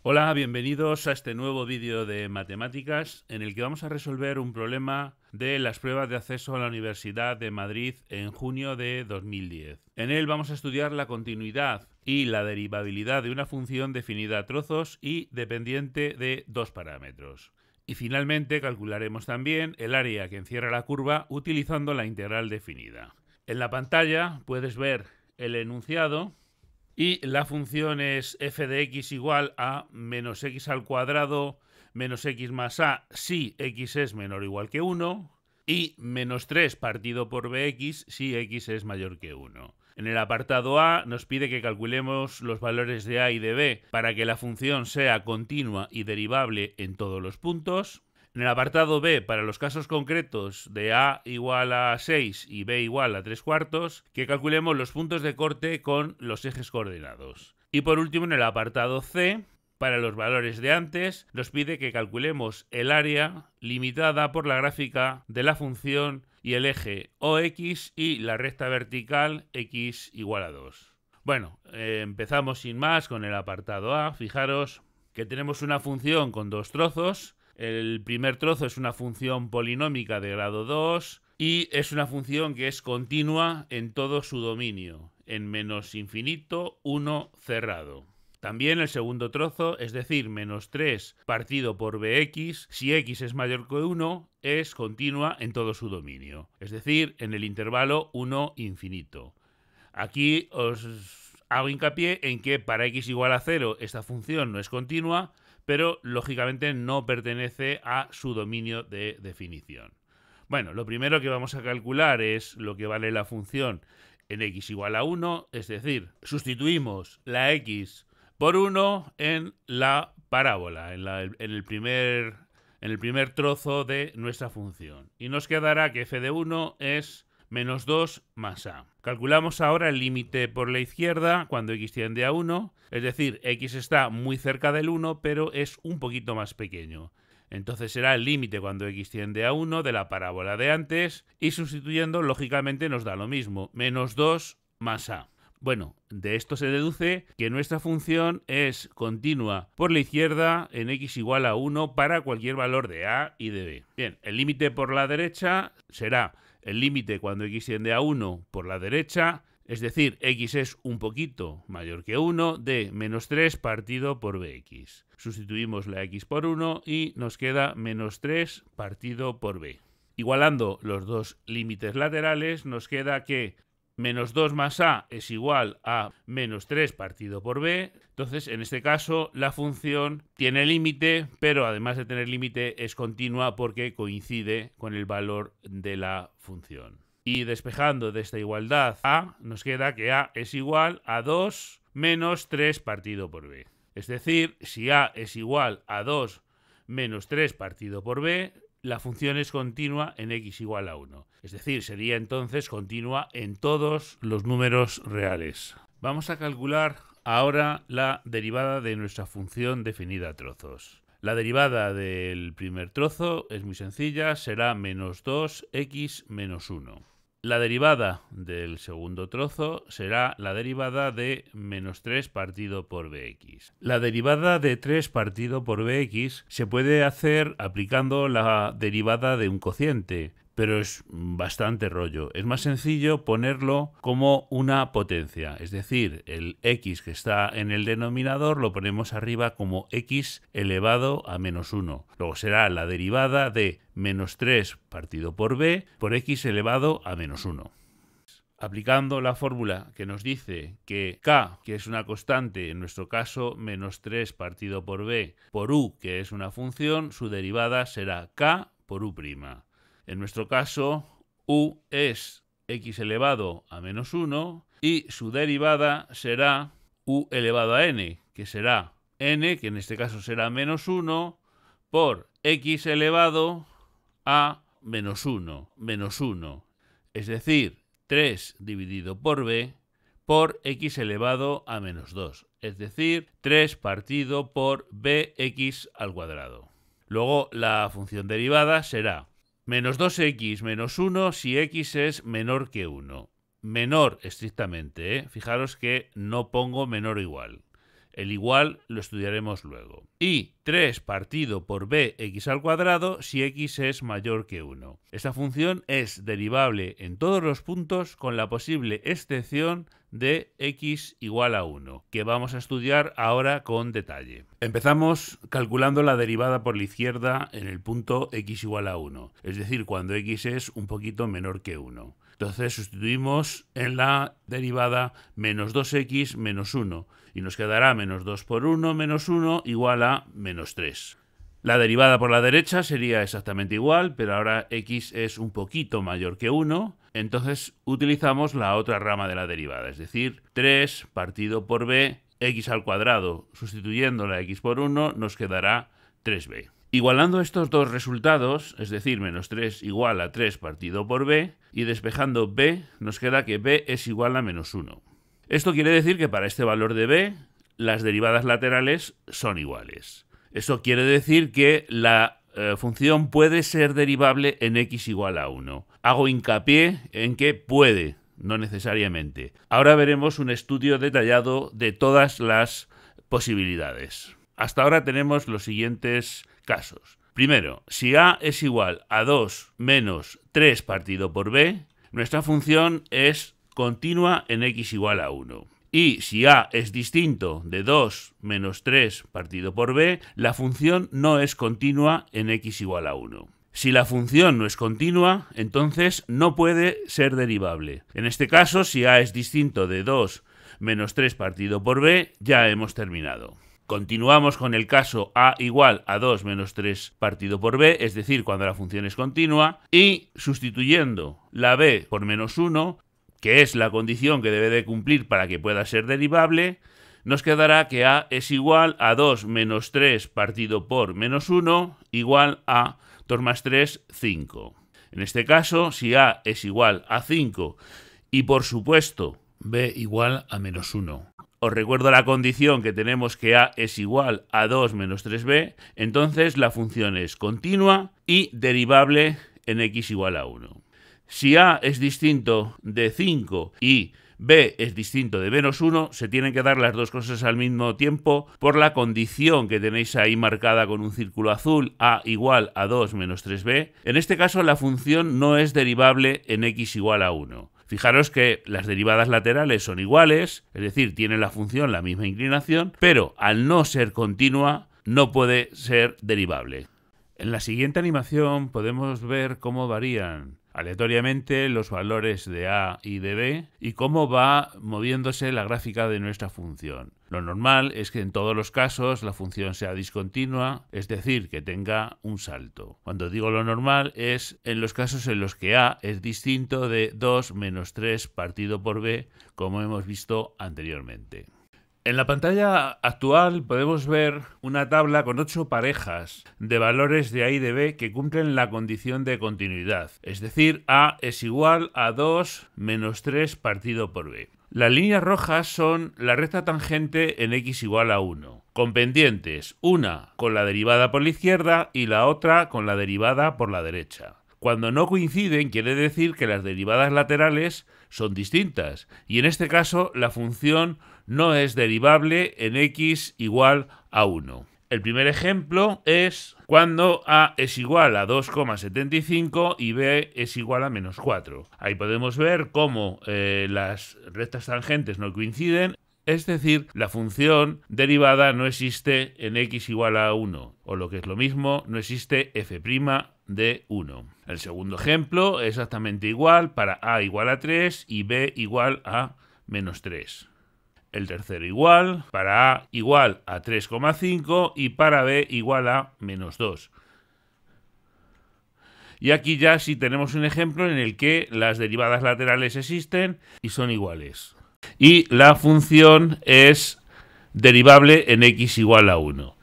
Hola, bienvenidos a este nuevo vídeo de matemáticas en el que vamos a resolver un problema de las pruebas de acceso a la Universidad de Madrid en junio de 2010. En él vamos a estudiar la continuidad y la derivabilidad de una función definida a trozos y dependiente de dos parámetros. Y finalmente calcularemos también el área que encierra la curva utilizando la integral definida. En la pantalla puedes ver el enunciado. Y la función es f de x igual a menos x al cuadrado menos x más a si x es menor o igual que 1 y menos 3 partido por bx si x es mayor que 1. En el apartado A nos pide que calculemos los valores de a y de b para que la función sea continua y derivable en todos los puntos. En el apartado B, para los casos concretos de A igual a 6 y B igual a 3 cuartos, que calculemos los puntos de corte con los ejes coordenados. Y por último, en el apartado C, para los valores de antes, nos pide que calculemos el área limitada por la gráfica de la función y el eje OX y la recta vertical X igual a 2. Bueno, empezamos sin más con el apartado A. Fijaros que tenemos una función con dos trozos. El primer trozo es una función polinómica de grado 2 y es una función que es continua en todo su dominio, en menos infinito, 1 cerrado. También el segundo trozo, es decir, menos 3 partido por bx, si x es mayor que 1, es continua en todo su dominio, es decir, en el intervalo 1 infinito. Aquí os hago hincapié en que para x igual a 0 esta función no es continua, pero lógicamente no pertenece a su dominio de definición. Bueno, lo primero que vamos a calcular es lo que vale la función en x igual a 1, es decir, sustituimos la x por 1 en la parábola, en el primer trozo de nuestra función. Y nos quedará que f de 1 es menos 2 más a. Calculamos ahora el límite por la izquierda cuando x tiende a 1, es decir, x está muy cerca del 1, pero es un poquito más pequeño. Entonces será el límite cuando x tiende a 1 de la parábola de antes y sustituyendo, lógicamente nos da lo mismo, menos 2 más a. Bueno, de esto se deduce que nuestra función es continua por la izquierda en x igual a 1 para cualquier valor de a y de b. Bien, el límite por la derecha será el límite cuando x tiende a 1 por la derecha, es decir, x es un poquito mayor que 1 de menos 3 partido por bx. Sustituimos la x por 1 y nos queda menos 3 partido por b. Igualando los dos límites laterales, nos queda que menos 2 más a es igual a menos 3 partido por b. Entonces, en este caso, la función tiene límite, pero además de tener límite es continua porque coincide con el valor de la función. Y despejando de esta igualdad a, nos queda que a es igual a 2 menos 3 partido por b. Es decir, si a es igual a 2 menos 3 partido por b, la función es continua en x igual a 1. Es decir, sería entonces continua en todos los números reales. Vamos a calcular ahora la derivada de nuestra función definida a trozos. La derivada del primer trozo es muy sencilla, será menos 2x menos 1. La derivada del segundo trozo será la derivada de menos 3 partido por bx. La derivada de 3 partido por bx se puede hacer aplicando la derivada de un cociente, pero es bastante rollo. Es más sencillo ponerlo como una potencia, es decir, el x que está en el denominador lo ponemos arriba como x elevado a menos 1. Luego será la derivada de menos 3 partido por b por x elevado a menos 1. Aplicando la fórmula que nos dice que k, que es una constante, en nuestro caso menos 3 partido por b, por u, que es una función, su derivada será k por u'. En nuestro caso, u es x elevado a menos 1 y su derivada será u elevado a n, que será n, que en este caso será menos 1, por x elevado a menos 1, es decir, 3 dividido por b por x elevado a menos 2, es decir, 3 partido por bx al cuadrado. Luego la función derivada será menos 2x menos 1 si x es menor que 1. Menor estrictamente, ¿eh? Fijaros que no pongo menor o igual. El igual lo estudiaremos luego. Y 3 partido por bx² si x es mayor que 1. Esta función es derivable en todos los puntos con la posible excepción de x igual a 1, que vamos a estudiar ahora con detalle. Empezamos calculando la derivada por la izquierda en el punto x igual a 1, es decir, cuando x es un poquito menor que 1. Entonces sustituimos en la derivada menos 2x menos 1 y nos quedará menos 2 por 1 menos 1 igual a menos 3. La derivada por la derecha sería exactamente igual, pero ahora x es un poquito mayor que 1, entonces utilizamos la otra rama de la derivada, es decir, 3 partido por b, x², sustituyendo la x por 1 nos quedará 3b. Igualando estos dos resultados, es decir, menos 3 igual a 3 partido por b, y despejando b, nos queda que b es igual a menos 1. Esto quiere decir que para este valor de b, las derivadas laterales son iguales. Eso quiere decir que la función puede ser derivable en x igual a 1. Hago hincapié en que puede, no necesariamente. Ahora veremos un estudio detallado de todas las posibilidades. Hasta ahora tenemos los siguientes casos. Primero, si a es igual a 2 menos 3 partido por b, nuestra función es continua en x igual a 1. Y si a es distinto de 2 menos 3 partido por b, la función no es continua en x igual a 1. Si la función no es continua, entonces no puede ser derivable. En este caso, si a es distinto de 2 menos 3 partido por b, ya hemos terminado. Continuamos con el caso a igual a 2 menos 3 partido por b, es decir, cuando la función es continua, y sustituyendo la b por menos 1, que es la condición que debe de cumplir para que pueda ser derivable, nos quedará que a es igual a 2 menos 3 partido por menos 1 igual a 2 más 3, 5. En este caso, si a es igual a 5 y por supuesto b igual a menos 1. Os recuerdo la condición que tenemos que a es igual a 2 menos 3b, entonces la función es continua y derivable en x igual a 1. Si a es distinto de 5 y b es distinto de menos 1, se tienen que dar las dos cosas al mismo tiempo por la condición que tenéis ahí marcada con un círculo azul, a igual a 2 menos 3b. En este caso la función no es derivable en x igual a 1. Fijaros que las derivadas laterales son iguales, es decir, tiene la función la misma inclinación, pero al no ser continua no puede ser derivable. En la siguiente animación podemos ver cómo varían aleatoriamente los valores de a y de b y cómo va moviéndose la gráfica de nuestra función. Lo normal es que en todos los casos la función sea discontinua, es decir, que tenga un salto. Cuando digo lo normal es en los casos en los que a es distinto de 2 menos 3 partido por b, como hemos visto anteriormente. En la pantalla actual podemos ver una tabla con 8 parejas de valores de a y de b que cumplen la condición de continuidad, es decir, a es igual a 2 menos 3 partido por b. Las líneas rojas son la recta tangente en x igual a 1, con pendientes, una con la derivada por la izquierda y la otra con la derivada por la derecha. Cuando no coinciden quiere decir que las derivadas laterales son distintas y en este caso la función no es derivable en x igual a 1. El primer ejemplo es cuando a es igual a 2,75 y b es igual a menos 4. Ahí podemos ver cómo las rectas tangentes no coinciden, es decir, la función derivada no existe en x igual a 1, o lo que es lo mismo, no existe f' de 1. El segundo ejemplo es exactamente igual para a igual a 3 y b igual a menos 3. El tercero igual, para a igual a 3,5 y para b igual a menos 2. Y aquí ya sí tenemos un ejemplo en el que las derivadas laterales existen y son iguales. Y la función es derivable en x igual a 1.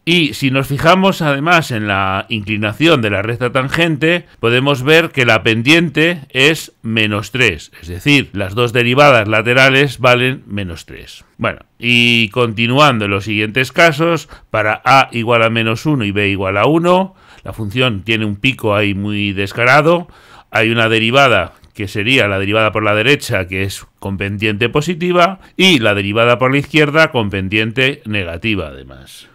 Y si nos fijamos además en la inclinación de la recta tangente, podemos ver que la pendiente es menos 3, es decir, las dos derivadas laterales valen menos 3. Bueno, y continuando en los siguientes casos, para a igual a menos 1 y b igual a 1, la función tiene un pico ahí muy descarado, hay una derivada que sería la derivada por la derecha, que es con pendiente positiva, y la derivada por la izquierda con pendiente negativa además.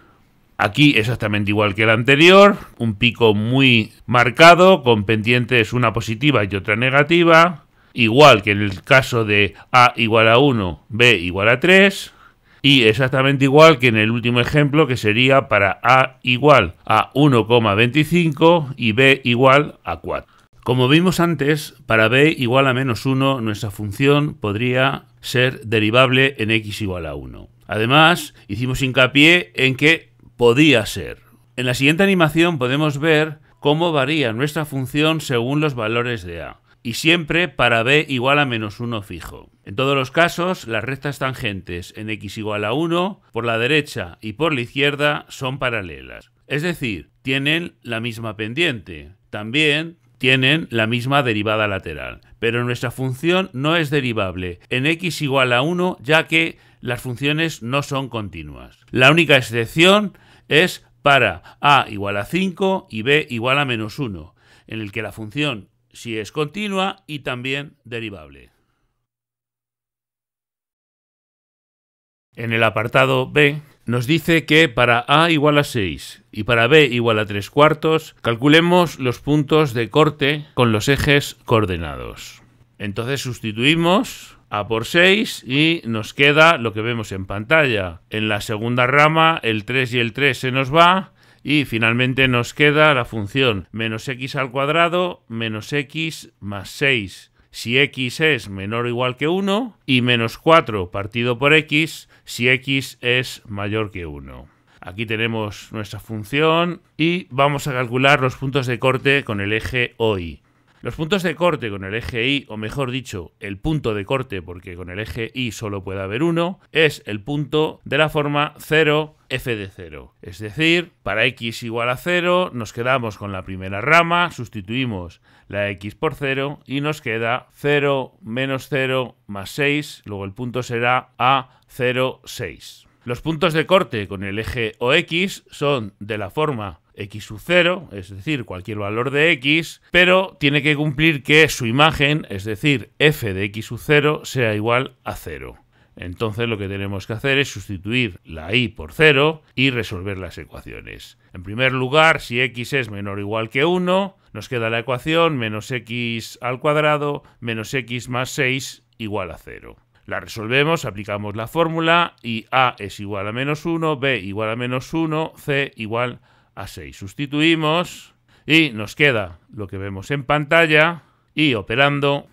Aquí exactamente igual que el anterior, un pico muy marcado, con pendientes una positiva y otra negativa, igual que en el caso de A igual a 1, B igual a 3, y exactamente igual que en el último ejemplo, que sería para A igual a 1,25 y B igual a 4. Como vimos antes, para b igual a menos 1, nuestra función podría ser derivable en x igual a 1. Además, hicimos hincapié en que podía ser. En la siguiente animación podemos ver cómo varía nuestra función según los valores de a, y siempre para b igual a menos 1 fijo. En todos los casos, las rectas tangentes en x igual a 1 por la derecha y por la izquierda son paralelas. Es decir, tienen la misma pendiente. También tienen la misma derivada lateral. Pero nuestra función no es derivable en x igual a 1, ya que las funciones no son continuas. La única excepción es para a igual a 5 y b igual a menos 1, en el que la función sí es continua y también derivable. En el apartado B nos dice que para a igual a 6 y para b igual a 3/4 calculemos los puntos de corte con los ejes coordenados. Entonces sustituimos a por 6 y nos queda lo que vemos en pantalla. En la segunda rama el 3 y el 3 se nos va y finalmente nos queda la función menos x al cuadrado menos x más 6. Si x es menor o igual que 1 y menos 4 partido por x si x es mayor que 1. Aquí tenemos nuestra función y vamos a calcular los puntos de corte con el eje OY. Los puntos de corte con el eje Y, o mejor dicho, el punto de corte, porque con el eje Y solo puede haber uno, es el punto de la forma 0, f de 0. Es decir, para x igual a 0 nos quedamos con la primera rama, sustituimos la x por 0 y nos queda 0 menos 0 más 6, luego el punto será a 0, 6. Los puntos de corte con el eje OX son de la forma x sub 0, es decir, cualquier valor de x, pero tiene que cumplir que su imagen, es decir, f de x sub 0, sea igual a 0. Entonces lo que tenemos que hacer es sustituir la y por 0 y resolver las ecuaciones. En primer lugar, si x es menor o igual que 1, nos queda la ecuación menos x al cuadrado menos x más 6 igual a 0. La resolvemos, aplicamos la fórmula y a es igual a menos 1, b igual a menos 1, c igual a 6. Sustituimos y nos queda lo que vemos en pantalla y operando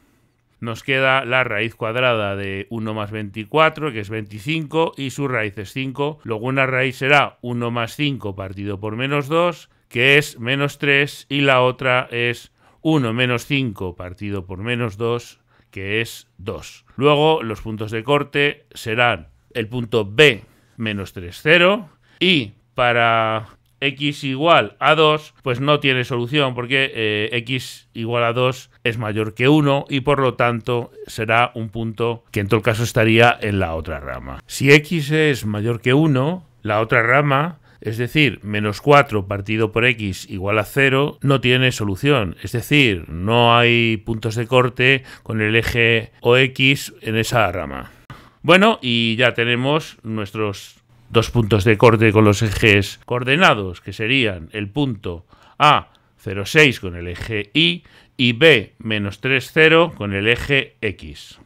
nos queda la raíz cuadrada de 1 más 24, que es 25, y su raíz es 5. Luego una raíz será 1 más 5 partido por menos 2, que es menos 3, y la otra es 1 menos 5 partido por menos 2, que es 2. Luego los puntos de corte serán el punto B menos 3, 0, y para x igual a 2, pues no tiene solución porque x igual a 2 es mayor que 1 y por lo tanto será un punto que en todo caso estaría en la otra rama. Si x es mayor que 1, la otra rama, es decir, menos 4 partido por x igual a 0, no tiene solución. Es decir, no hay puntos de corte con el eje OX en esa rama. Bueno, y ya tenemos nuestros dos puntos de corte con los ejes coordenados, que serían el punto A, 0, 6 con el eje y B, menos 3, 0 con el eje X.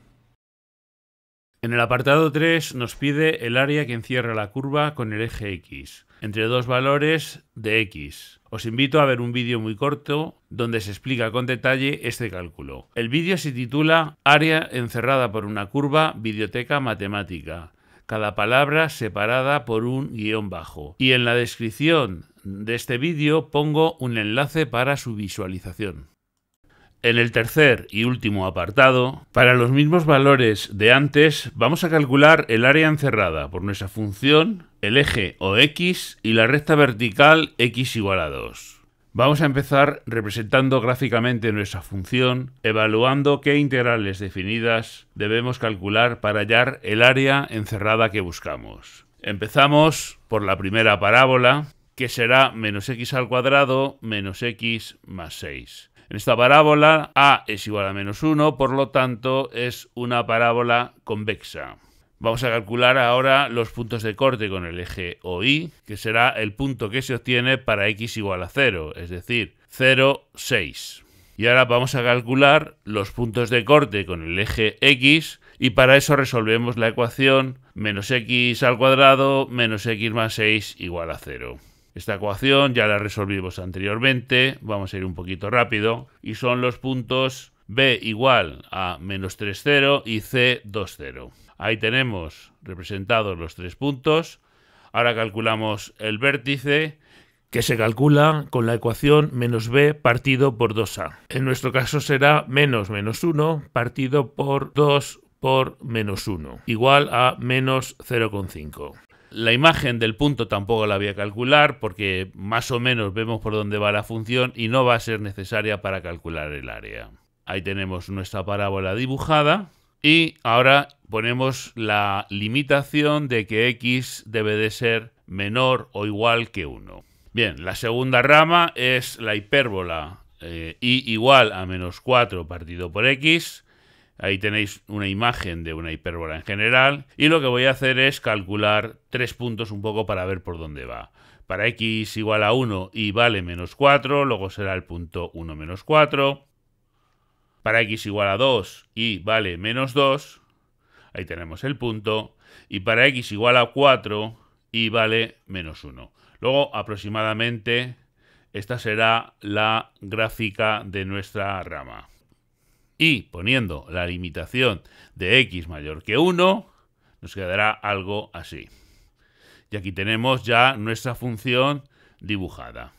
En el apartado 3 nos pide el área que encierra la curva con el eje X, entre dos valores de X. Os invito a ver un vídeo muy corto donde se explica con detalle este cálculo. El vídeo se titula Área encerrada por una curva, biblioteca matemática. Cada palabra separada por un guión bajo. Y en la descripción de este vídeo pongo un enlace para su visualización. En el tercer y último apartado, para los mismos valores de antes, vamos a calcular el área encerrada por nuestra función, el eje OX y la recta vertical x igual a 2. Vamos a empezar representando gráficamente nuestra función, evaluando qué integrales definidas debemos calcular para hallar el área encerrada que buscamos. Empezamos por la primera parábola, que será menos x al cuadrado menos x más 6. En esta parábola a es igual a menos 1, por lo tanto es una parábola convexa. Vamos a calcular ahora los puntos de corte con el eje OI, que será el punto que se obtiene para x igual a 0, es decir, 0, 6. Y ahora vamos a calcular los puntos de corte con el eje X y para eso resolvemos la ecuación menos x al cuadrado menos x más 6 igual a 0. Esta ecuación ya la resolvimos anteriormente, vamos a ir un poquito rápido, y son los puntos b igual a menos 3, 0 y c 2, 0. Ahí tenemos representados los tres puntos. Ahora calculamos el vértice, que se calcula con la ecuación menos b partido por 2a. En nuestro caso será menos 1 partido por 2 por menos 1, igual a menos 0,5. La imagen del punto tampoco la voy a calcular porque más o menos vemos por dónde va la función y no va a ser necesaria para calcular el área. Ahí tenemos nuestra parábola dibujada y ahora ponemos la limitación de que x debe de ser menor o igual que 1. Bien, la segunda rama es la hipérbola y igual a menos 4 partido por x. Ahí tenéis una imagen de una hipérbola en general y lo que voy a hacer es calcular tres puntos un poco para ver por dónde va. Para x igual a 1 y vale menos 4, luego será el punto 1 menos 4. Para x igual a 2 y vale menos 2, ahí tenemos el punto. Y para x igual a 4 y vale menos 1. Luego, aproximadamente, esta será la gráfica de nuestra rama. Y poniendo la limitación de x mayor que 1, nos quedará algo así. Y aquí tenemos ya nuestra función dibujada.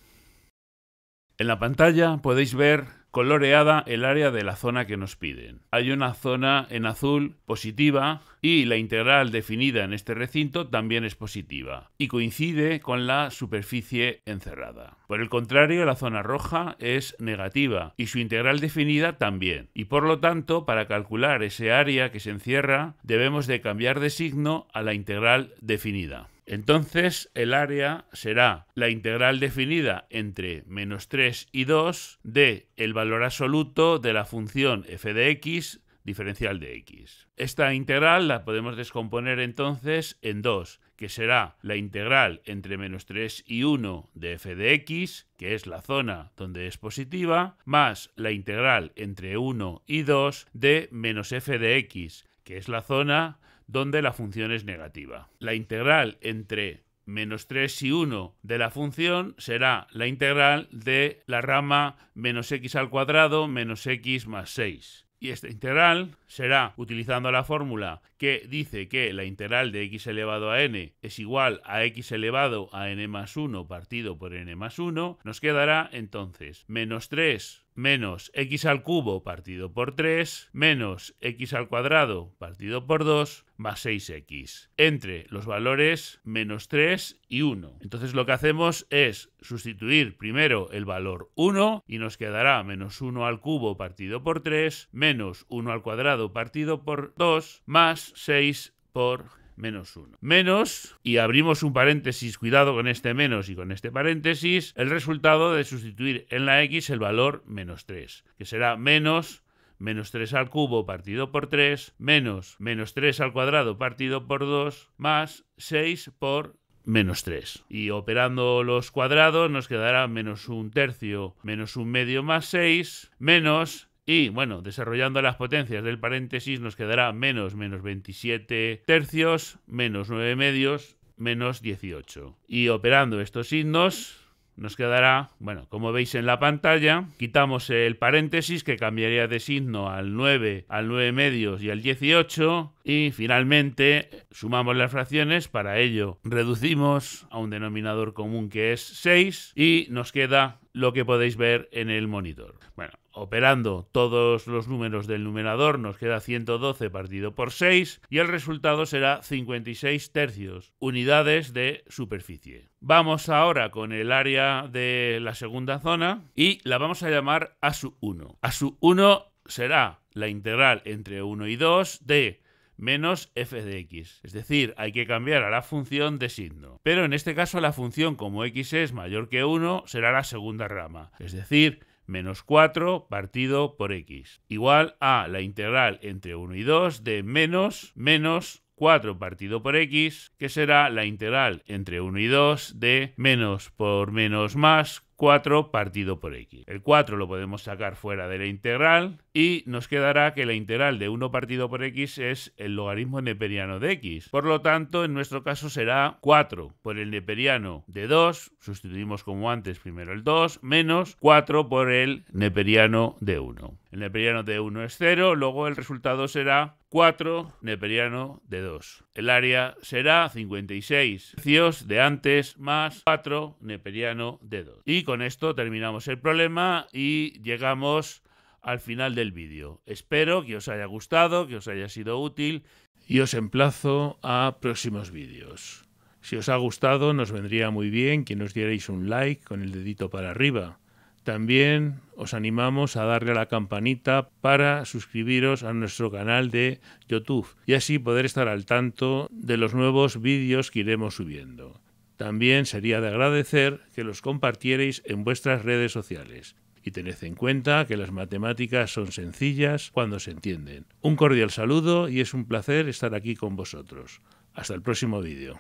En la pantalla podéis ver coloreada el área de la zona que nos piden. Hay una zona en azul positiva y la integral definida en este recinto también es positiva y coincide con la superficie encerrada. Por el contrario, la zona roja es negativa y su integral definida también. Y por lo tanto, para calcular ese área que se encierra, debemos de cambiar de signo a la integral definida. Entonces, el área será la integral definida entre menos 3 y 2 de el valor absoluto de la función f de x diferencial de x. Esta integral la podemos descomponer entonces en dos, que será la integral entre menos 3 y 1 de f de x, que es la zona donde es positiva, más la integral entre 1 y 2 de menos f de x, que es la zona donde la función es negativa. La integral entre menos 3 y 1 de la función será la integral de la rama menos x al cuadrado menos x más 6. Y esta integral será, utilizando la fórmula que dice que la integral de x elevado a n es igual a x elevado a n más 1 partido por n más 1, nos quedará entonces menos 3 menos x al cubo partido por 3 menos x al cuadrado partido por 2 más 6x entre los valores menos 3 y 1. Entonces lo que hacemos es sustituir primero el valor 1 y nos quedará menos 1 al cubo partido por 3 menos 1 al cuadrado partido por 2 más 6 por menos 1. Menos, y abrimos un paréntesis, cuidado con este menos y con este paréntesis, el resultado de sustituir en la x el valor menos 3, que será menos 3 al cubo partido por 3 menos 3 al cuadrado partido por 2 más 6 por menos 3. Y operando los cuadrados nos quedará menos 1 tercio menos 1 medio más 6 menos... Y, bueno, desarrollando las potencias del paréntesis nos quedará menos 27 tercios, menos 9 medios, menos 18. Y operando estos signos nos quedará, bueno, como veis en la pantalla, quitamos el paréntesis que cambiaría de signo al 9 medios y al 18 y finalmente sumamos las fracciones. Para ello reducimos a un denominador común que es 6 y nos queda lo que podéis ver en el monitor. Bueno, operando todos los números del numerador nos queda 112 partido por 6 y el resultado será 56 tercios, unidades de superficie. Vamos ahora con el área de la segunda zona y la vamos a llamar A sub 1. A sub 1 será la integral entre 1 y 2 de menos f de x. Es decir, hay que cambiar a la función de signo. Pero en este caso la función, como x es mayor que 1, será la segunda rama. Es decir, menos 4 partido por x, igual a la integral entre 1 y 2 de menos 4 partido por x, que será la integral entre 1 y 2 de menos por menos más 4 partido por x. El 4 lo podemos sacar fuera de la integral y nos quedará que la integral de 1 partido por x es el logaritmo neperiano de x. Por lo tanto, en nuestro caso será 4 por el neperiano de 2, sustituimos como antes primero el 2, menos 4 por el neperiano de 1. El neperiano de 1 es 0, luego el resultado será 4 neperiano de 2. El área será 56 tercios de antes más 4 neperiano de 2. Y con esto terminamos el problema y llegamos al final del vídeo. Espero que os haya gustado, que os haya sido útil y os emplazo a próximos vídeos. Si os ha gustado, nos vendría muy bien que nos dierais un like con el dedito para arriba. También os animamos a darle a la campanita para suscribiros a nuestro canal de YouTube y así poder estar al tanto de los nuevos vídeos que iremos subiendo. También sería de agradecer que los compartierais en vuestras redes sociales. Y tened en cuenta que las matemáticas son sencillas cuando se entienden. Un cordial saludo y es un placer estar aquí con vosotros. Hasta el próximo vídeo.